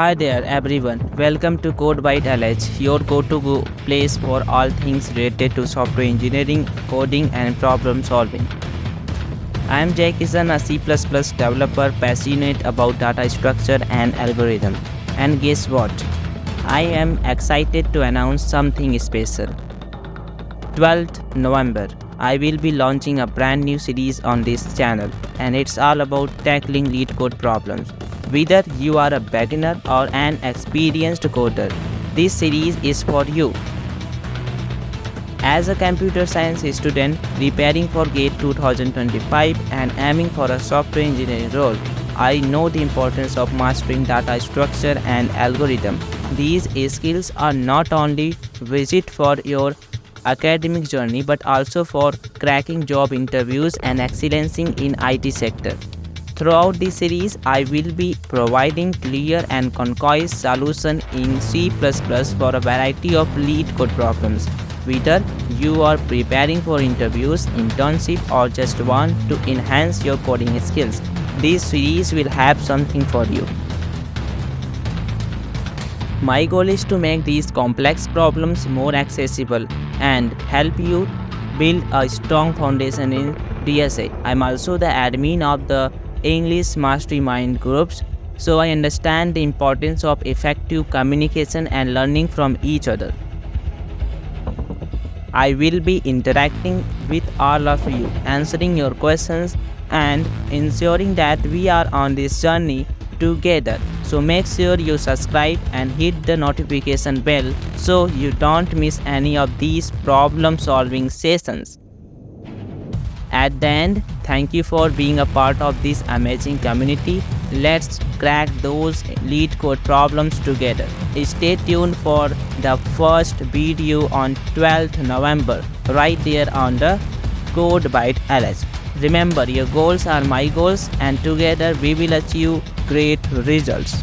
Hi there everyone, welcome to codeByte LH, your go-to place for all things related to software engineering, coding and problem solving. I am Kishan, a C++ developer passionate about data structure and algorithm. And guess what? I am excited to announce something special. 12th November, I will be launching a brand new series on this channel and it's all about tackling LeetCode problems. Whether you are a beginner or an experienced coder, this series is for you. As a computer science student preparing for GATE 2025 and aiming for a software engineering role, I know the importance of mastering data structure and algorithm. These skills are not only vital for your academic journey but also for cracking job interviews and excelling in IT sector. Throughout this series, I will be providing clear and concise solutions in C++ for a variety of LeetCode problems. Whether you are preparing for interviews, internships, or just want to enhance your coding skills, this series will have something for you. My goal is to make these complex problems more accessible and help you build a strong foundation in DSA. I'm also the admin of the English Mastermind groups, so I understand the importance of effective communication and learning from each other. I will be interacting with all of you, answering your questions and ensuring that we are on this journey together. So make sure you subscribe and hit the notification bell so you don't miss any of these problem solving sessions. At the end, thank you for being a part of this amazing community. Let's crack those LeetCode problems together. Stay tuned for the first video on 12th November right there on the codeByte LH. Remember, your goals are my goals and together we will achieve great results.